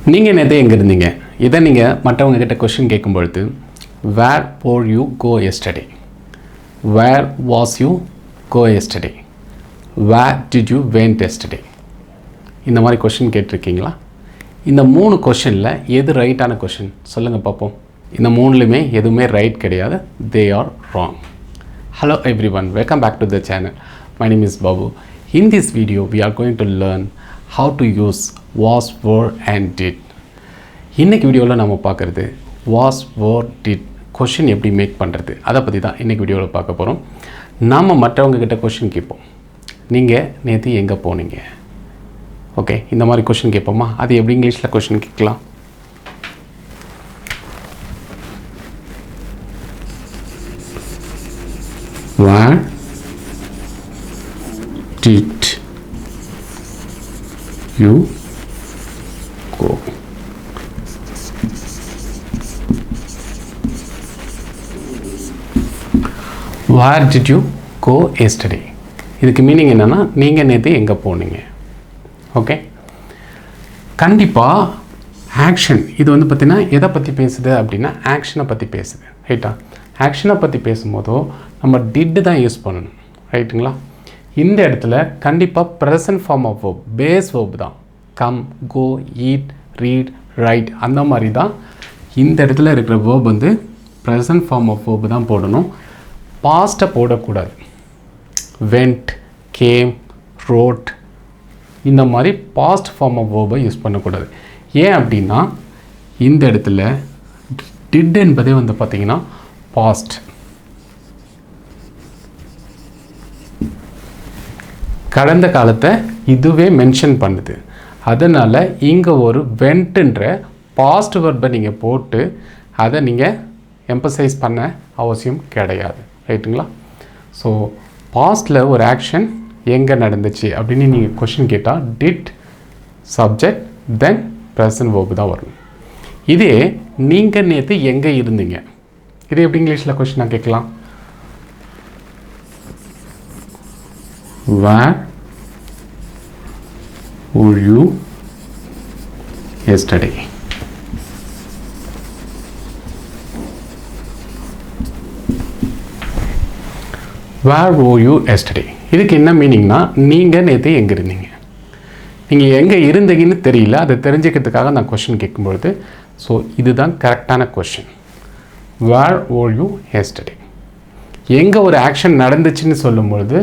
நீங்கள் நேற்று எங்கே இருந்தீங்க? இதை நீங்கள் மற்றவங்க கிட்ட கொஷின் கேட்கும்பொழுது where for you go yesterday, where was you go yesterday, where did you went yesterday, இந்த மாதிரி கொஷின் கேட்டிருக்கீங்களா? இந்த 3 கொஷினில் எது ரைட்டான கொஷின் சொல்லுங்கள் பார்ப்போம். இந்த 3லையுமே எதுவுமே ரைட் கிடையாது. They are wrong. Hello everyone, welcome back to the channel. My name is Babu. In this video we are going to learn how to use was, were and did. இன்னைக்கு வீடியோவில் நம்ம பார்க்குறது was, were, did question எப்படி make பண்ணுறது அதை பற்றி தான் இன்றைக்கி வீடியோவில் பார்க்க போகிறோம். நாம் மற்றவங்க கிட்ட கொஷின் கேட்போம். நீங்கள் நேற்று எங்கே போனீங்க? ஓகே, இந்த மாதிரி கொஷின் கேட்போமா? அது எப்படி இங்கிலீஷில் கொஷின் கேட்கலாம்? Where did you go? Where did you go yesterday? இதுக்கு மீனிங் என்னன்னா நீங்கள் நேற்று எங்கே போனீங்க? ஓகே, கண்டிப்பாக ஆக்ஷன் இது வந்து பார்த்திங்கன்னா எதை பற்றி பேசுது அப்படின்னா ஆக்ஷனை பற்றி பேசுது. ரைட்டா? ஆக்ஷனை பற்றி பேசும்போதோ நம்ம டிட்டு தான் யூஸ் பண்ணணும். ரைட்டுங்களா? இந்த இடத்துல கண்டிப்பாக present form of verb, base verb தான். Come, go, eat, read, write அந்த மாதிரி தான் இந்த இடத்துல இருக்கிற வேர்ப் வந்து ப்ரெசன்ட் ஃபார்ம் ஆஃப் வேர்ப் தான் போடணும். பாஸ்ட்டை போடக்கூடாது. வெண்ட், கேம், ரோட் இந்த மாதிரி பாஸ்ட் ஃபார்ம் ஆஃப் வேர்பை யூஸ் பண்ணக்கூடாது. ஏன் அப்படின்னா இந்த இடத்துல டிட் என்பதே வந்து பார்த்திங்கன்னா பாஸ்ட். கடந்த காலத்தை இதுவே மென்ஷன் பண்ணுது. அதனால் இங்கே ஒரு வெண்ட்டுன்ற பாஸ்ட் வெர்பை நீங்கள் போட்டு அதை நீங்கள் எம்பசைஸ் பண்ண அவசியம் கிடையாது. ரைட்டுங்களா? ஸோ பாஸ்டில் ஒரு ஆக்ஷன் எங்கே நடந்துச்சு அப்படின்னு நீங்கள் கொஷின் கேட்டால் did, subject, then present verb தான் வரும். இதே நீங்கள் நேற்று எங்கே இருந்தீங்க, இது எப்படி இங்கிலீஷில் கொஷின் நான் கேட்கலாம்? Where were you yesterday? Where were you yesterday? இதுக்கு என்ன மீனிங்னா நீங்கள் நேற்று எங்கே இருந்தீங்க. நீங்கள் எங்கே இருந்தீங்கன்னு தெரியல, அதை தெரிஞ்சுக்கிறதுக்காக நான் கொஷின் கேட்கும்பொழுது ஸோ இதுதான் கரெக்டான question. Where were you yesterday? எங்கே ஒரு ஆக்ஷன் நடந்துச்சுன்னு சொல்லும்பொழுது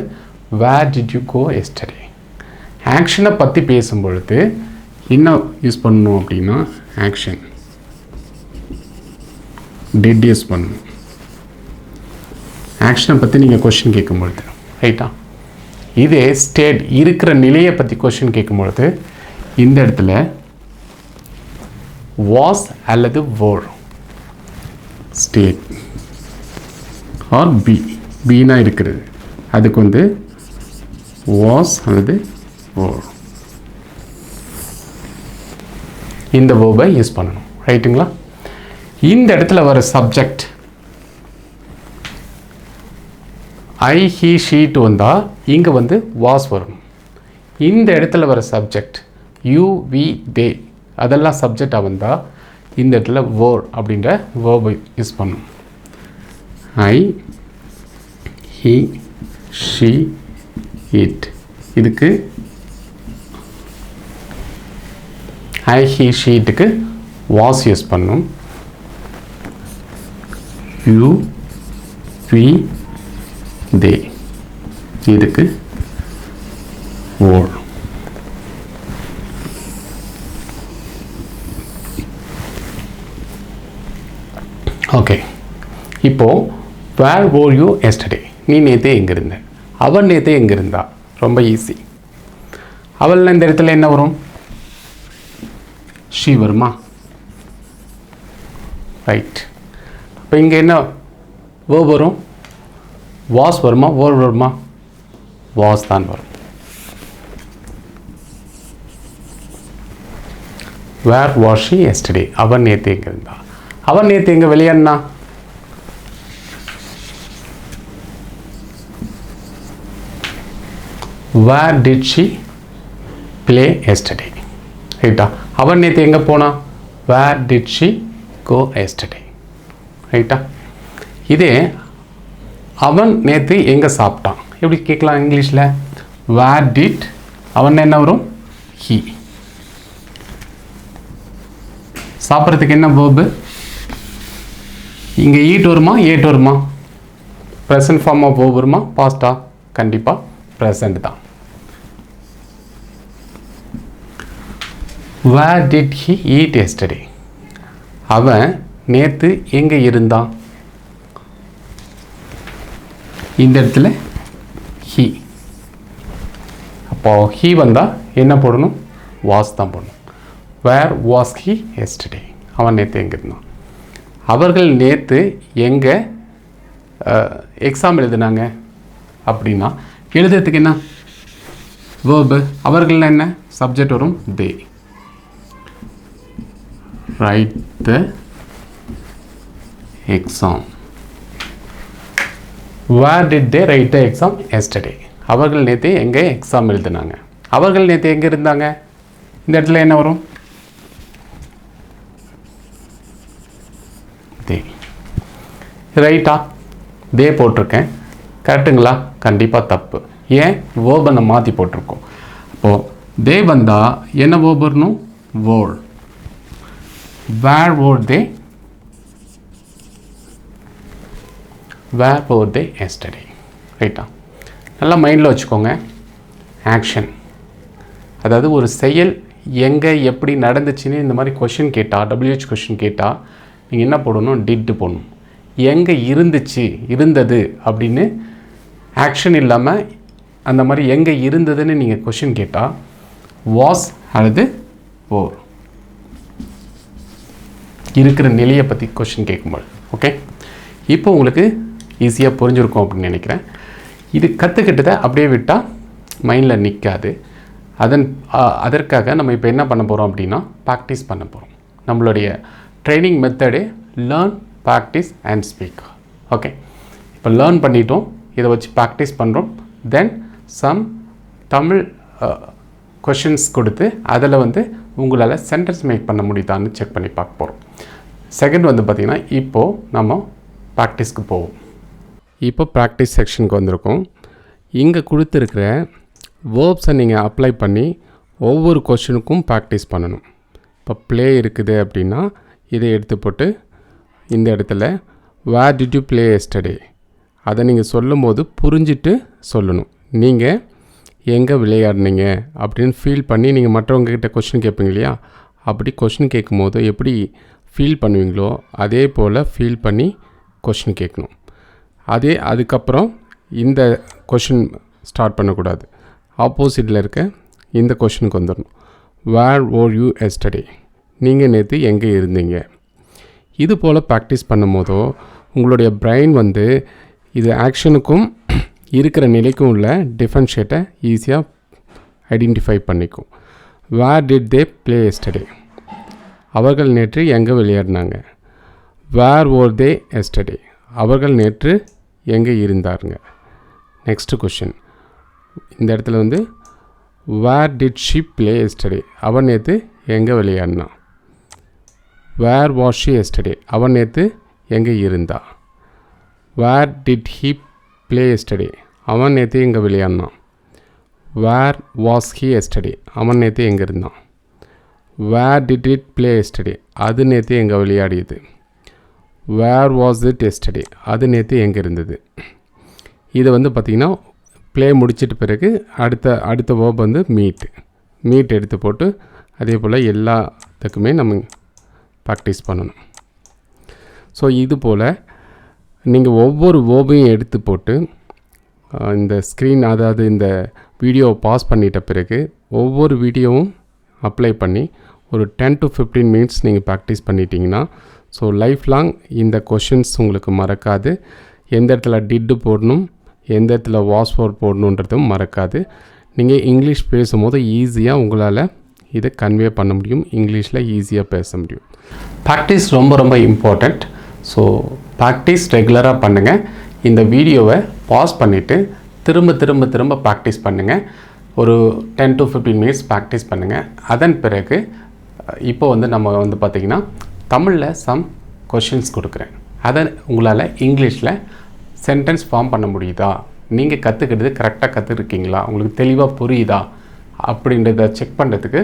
where did you go yesterday? ஆக்ஷனை பற்றி பேசும்பொழுது என்ன யூஸ் பண்ணணும் அப்படின்னா ஆக்ஷன், did யூஸ் பண்ணணும். ஆக்ஷனை பற்றி நீங்கள் கொஷின் கேட்கும்பொழுது. ரைட்டா? இதே ஸ்டேட் இருக்கிற நிலையை பற்றி கொஷின் கேட்கும்பொழுது இந்த இடத்துல was அல்லது were, ஸ்டேட் ஆர் பீனா இருக்கிறது, அதுக்கு வந்து was அல்லது were இந்த வேர்பை யூஸ் பண்ணணும். ரைட்டுங்களா? இந்த இடத்துல வர சப்ஜெக்ட் ஐ, ஹி, ஷீட் வந்தால் இங்கே வந்து was வரும். இந்த இடத்துல வர சப்ஜெக்ட் யூ, வி, தே அதெல்லாம் சப்ஜெக்டாக வந்தால் இந்த இடத்துல were அப்படின்ற வேர்பை யூஸ் பண்ணணும். ஐ, ஹி, ஷீ, இட் இதுக்கு ஐ, ஹி, ஷீட்டுக்கு was யூஸ் பண்ணணும். யூ, வி, தே இதுக்கு were. ஓகே, இப்போது வேர் were you yesterday? நீ நேற்றே எங்கே இருந்த? அவள் நேற்றே எங்கே இருந்தா? ரொம்ப ஈஸி. அவள்னா இந்த இடத்துல என்ன வரும்? ஷீ வருமா? ரைட். அப்போ இங்கே என்ன வேர்ப் வரும்? வாஸ் வருமா? வேர்ப் வருமா? வாஸ் தான் வரும். Where was she yesterday? அவன் நேற்று எங்கே இருந்தா? அவன் நேற்று எங்கே விளையாடினா? Where did she play yesterday? ரைட்டா? அவன் நேற்று எங்கே போனா? Where did she go yesterday? ரைட்டா? இதே அவன் நேற்று எங்கே சாப்பிட்டான் எப்படி கேட்கலாம் இங்கிலீஷில்? வேர் டிட், அவன் என்ன வரும்? ஹி. சாப்பிட்றதுக்கு என்ன வேர்பு? இங்கே ஈட் வருமா ஏட் வருமா? ப்ரெசன்ட் ஃபார்ம் ஆஃப் வேர்ப் வருமா பாஸ்டா? கண்டிப்பாக ப்ரெசன்ட் தான். Where did he eat yesterday? அவன் நேற்று எங்கே இருந்தான்? இந்த இடத்துல he. அப்போ he வந்தால் என்ன போடணும்? was தான் போடணும். Where was he yesterday? அவன் நேற்று எங்கே இருந்தான்? அவர்கள் நேற்று எங்கே எக்ஸாம் எழுதுனாங்க அப்படின்னா எழுதுறதுக்கு என்ன வேர்பு? அவர்கள் என்ன சப்ஜெக்ட் வரும்? they. Write the exam. Where did they write the exam yesterday? அவர்கள் நேற்று எங்கே எக்ஸாம் எழுதுனாங்க? அவர்கள் நேற்று எங்கே இருந்தாங்க? இந்த இடத்துல என்ன வரும்? they. ரைட்டா? they போட்டிருக்கேன். கரெக்டுங்களா? கண்டிப்பாக தப்பு. ஏன்? வேர்பை நம்ம மாற்றி போட்டிருக்கோம். அப்போது they வந்தால் என்ன வேர்ப் வரணும்? were. Where were they? Where were they yesterday? ரைட்டா? நல்லா மைண்டில் வச்சுக்கோங்க. ஆக்ஷன், அதாவது ஒரு செயல் எங்கே எப்படி நடந்துச்சுன்னு இந்த மாதிரி கொஷின் கேட்டால், WH கொஷின் கேட்டால் நீங்கள் என்ன போடணும்? டிட்டு போடணும். எங்கே இருந்துச்சு இருந்தது அப்படின்னு ஆக்ஷன் இல்லாமல் அந்த மாதிரி எங்கே இருந்ததுன்னு நீங்கள் கொஷின் கேட்டால் வாஸ் அல்லது were இருக்கிற நிலையை பற்றி கொஷின் கேட்கும்போது. ஓகே, இப்போ உங்களுக்கு ஈஸியாக புரிஞ்சுருக்கும் அப்படின்னு நினைக்கிறேன். இது கற்றுக்கிட்டதை அப்படியே விட்டால் மைண்டில் நிற்காது. அதற்காக நம்ம இப்போ என்ன பண்ண போகிறோம் அப்படின்னா ப்ராக்டிஸ் பண்ண போகிறோம். நம்மளுடைய training method learn, practice and speak. Okay, இப்போ லேர்ன் பண்ணிட்டோம், இதை வச்சு ப்ராக்டிஸ் பண்ணுறோம். தென் சம் தமிழ் கொஷின்ஸ் கொடுத்து அதில் உங்களால் சென்டென்ஸ் மேக் பண்ண முடியுதான்னு செக் பண்ணி பார்க்க போகிறோம். செகண்ட் பார்த்திங்கன்னா இப்போது நம்ம ப்ராக்டிஸ்க்கு போவோம். இப்போ ப்ராக்டிஸ் செக்ஷனுக்கு வந்திருக்கோம். இங்கே கொடுத்துருக்கிற வேர்ப்ஸை நீங்கள் அப்ளை பண்ணி ஒவ்வொரு கொஷினுக்கும் ப்ராக்டிஸ் பண்ணணும். இப்போ ப்ளே இருக்குது அப்படின்னா இதை எடுத்து போட்டு இந்த இடத்துல where did you play yesterday அதை நீங்கள் சொல்லும் போது புரிஞ்சிட்டு சொல்லணும். நீங்கள் எங்கே விளையாடுனீங்க அப்படின்னு ஃபீல் பண்ணி நீங்கள் மற்றவங்கக்கிட்ட கொஷின் கேட்பீங்க இல்லையா? அப்படி கொஷின் கேட்கும்போது எப்படி ஃபீல் பண்ணுவீங்களோ அதே போல் ஃபீல் பண்ணி கொஷின் கேட்கணும். அதுக்கப்புறம் இந்த கொஷின் ஸ்டார்ட் பண்ணக்கூடாது. ஆப்போசிட்டில் இருக்க இந்த கொஷினுக்கு வந்துடணும். வேர் ஓர் யூ எஸ்டர்டே, நீங்கள் நேற்று எங்கே இருந்தீங்க? இது போல் ப்ராக்டிஸ் பண்ணும் போதோ உங்களுடைய பிரெயின் இது ஆக்ஷனுக்கும் இருக்கிற நிலைக்கும் உள்ள டிஃபரன்ஷியேட்டை ஈஸியாக ஐடென்டிஃபை பண்ணிக்கும். Where did they play yesterday, அவர்கள் நேற்று எங்கே விளையாடினாங்க? வேர் ஓர் தே எஸ்டர்டே, அவர்கள் நேற்று எங்கே இருந்தாருங்க? நெக்ஸ்ட்டு கொஷின் இந்த இடத்துல where did she play yesterday, அவன் நேற்று எங்கே விளையாடினா? வேர் வாஸ் ஷி எஸ்டர்டே, அவன் நேற்று எங்கே இருந்தா? Where did he play yesterday, அவன் நேற்று எங்கே விளையாடினான்? வேர் வாஸ் ஹி எஸ்டர்டே, அவன் நேற்று எங்கே இருந்தான்? Where did it play yesterday, அது நேற்று எங்கே விளையாடியது? வேர் வாஸ் இட் எஸ்டர்டே, அது நேற்று எங்கே இருந்தது? இதை பார்த்திங்கன்னா ப்ளே முடிச்சிட்ட பிறகு அடுத்த வேர்ப் மீட் எடுத்து போட்டு அதே போல் எல்லாத்துக்குமே நம்ம ப்ராக்டிஸ் பண்ணணும். ஸோ இது போல் நீங்கள் ஒவ்வொரு வேர்பையும் எடுத்து போட்டு இந்த ஸ்க்ரீன், அதாவது இந்த வீடியோவை பாஸ் பண்ணிட்ட பிறகு ஒவ்வொரு வீடியோவும் அப்ளை பண்ணி ஒரு 10 to 15 மினிட்ஸ் நீங்கள் ப்ராக்டிஸ் பண்ணிட்டீங்கன்னா ஸோ லைஃப் லாங் இந்த கொஷின்ஸ் உங்களுக்கு மறக்காது. எந்த இடத்துல டிட்டு போடணும், எந்த இடத்துல வாஸ் ஃபோர் போடணுன்றதும் மறக்காது. நீங்கள் இங்கிலீஷ் பேசும்போது ஈஸியாக உங்களால் இதை கன்வே பண்ண முடியும், இங்கிலீஷில் ஈஸியாக பேச முடியும். ப்ராக்டிஸ் ரொம்ப ரொம்ப இம்பார்ட்டண்ட். ஸோ ப்ராக்டிஸ் ரெகுலராக பண்ணுங்கள். இந்த வீடியோவை பாஸ் பண்ணிவிட்டு திரும்ப ப்ராக்டிஸ் பண்ணுங்கள். ஒரு 10 to 15 மினிட்ஸ் ப்ராக்டிஸ் பண்ணுங்கள். அதன் பிறகு இப்போ வந்து நம்ம வந்து பார்த்திங்கன்னா தமிழில் சம் கொஷின்ஸ் கொடுக்குறேன். அதை உங்களால் இங்கிலீஷில் சென்டென்ஸ் ஃபார்ம் பண்ண முடியுதா, நீங்கள் கற்றுக்கிறது கரெக்டாக கற்றுருக்கீங்களா, உங்களுக்கு தெளிவாக புரியுதா அப்படின்றத செக் பண்ணுறதுக்கு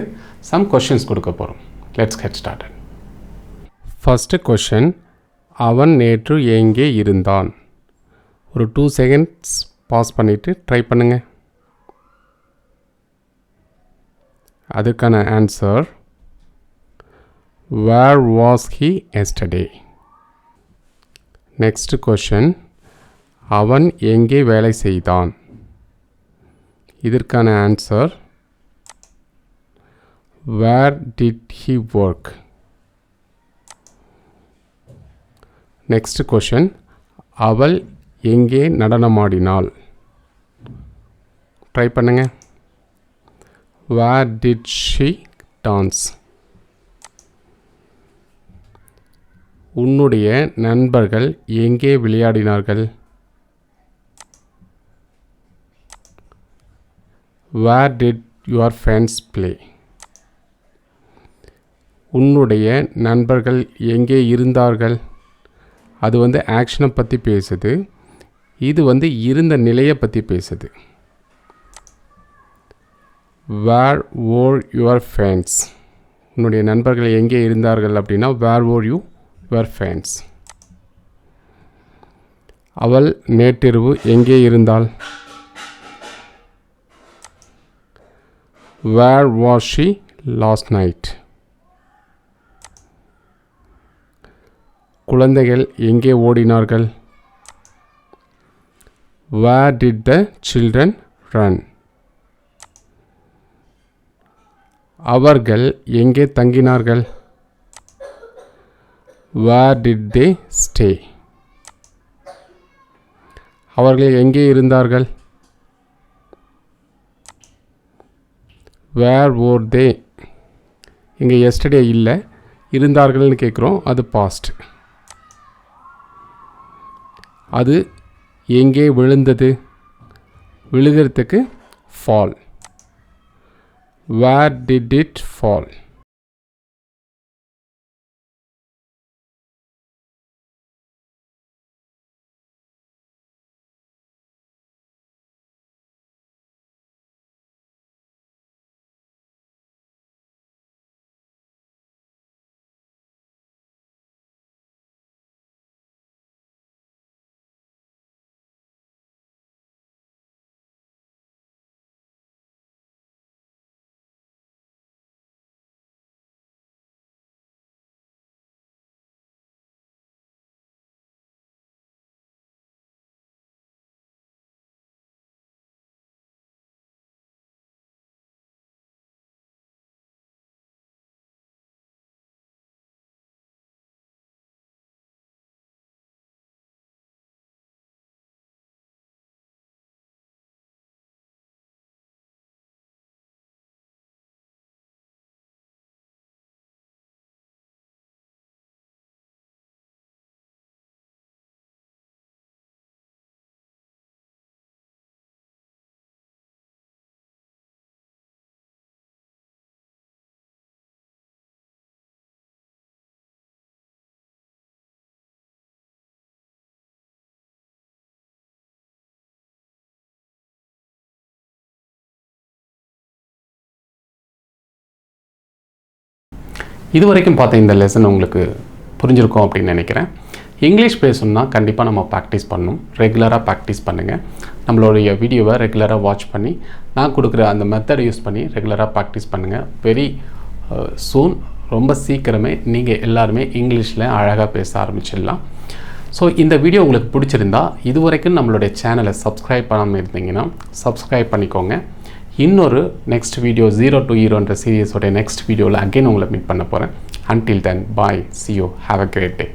சம் கொஷின்ஸ் கொடுக்க போகிறோம். Let's get started. First question, அவன் நேற்று எங்கே இருந்தான்? ஒரு 2 செகண்ட்ஸ் பாஸ் பண்ணிவிட்டு ட்ரை பண்ணுங்கள். அதுக்கான answer where was he yesterday. Next question, அவன் எங்கே வேலை செய்தான்? இதற்கான answer where did he work. Next question, அவள் எங்கே நடனமாடினாள்? ட்ரை பண்ணுங்க. where did she dance. உன்னுடைய நண்பர்கள் எங்கே விளையாடினார்கள்? where did your friends play. உன்னுடைய நண்பர்கள் எங்கே இருந்தார்கள்? அது வந்து ஆக்ஷனை பற்றி பேசுது, இது வந்து இருந்த நிலையை பற்றி பேசுது. where were your friends. உன்னுடைய நண்பர்கள் எங்கே இருந்தார்கள் அப்படின்னா where were your friends. அவள் நேற்றிரவு எங்கே இருந்தாள்? where was she last night. குழந்தைகள் எங்கே ஓடினார்கள்? where did the children run. அவர்கள் எங்கே தங்கினார்கள்? where did they stay. அவர்கள் எங்கே இருந்தார்கள்? where were they. இங்கே yesterday இல்லை, இருந்தார்கள்னு கேட்குறோம், அது past. அது எங்கே விழுந்தது? விழுகிறதுக்கு fall. where did it fall. இது வரைக்கும் பார்த்த இந்த லெசன் உங்களுக்கு புரிஞ்சிருக்கும் அப்படின்னு நினைக்கிறேன். இங்கிலீஷ் பேசணும்னா கண்டிப்பாக நம்ம ப்ராக்டிஸ் பண்ணணும். ரெகுலராக ப்ராக்டிஸ் பண்ணுங்கள். நம்மளுடைய வீடியோவை ரெகுலராக வாட்ச் பண்ணி நான் கொடுக்குற அந்த மெத்தடை யூஸ் பண்ணி ரெகுலராக ப்ராக்டிஸ் பண்ணுங்கள். வெரி சூன், ரொம்ப சீக்கிரமே நீங்கள் எல்லாருமே இங்கிலீஷில் அழகாக பேச ஆரம்பிச்சிடலாம். ஸோ இந்த வீடியோ உங்களுக்கு பிடிச்சிருந்தா இது வரைக்கும் நம்மளுடைய சேனலை சப்ஸ்கிரைப் பண்ணாமல் இருந்தீங்கன்னா சப்ஸ்கிரைப் பண்ணிக்கோங்க. இன்னொரு நெக்ஸ்ட் வீடியோ 0 to Heroன்ற சீரியஸோட நெக்ஸ்ட் வீடியோவில் அகைன் உங்களை மீட் பண்ண போகிறேன். Until then, bye. See you. Have a great day.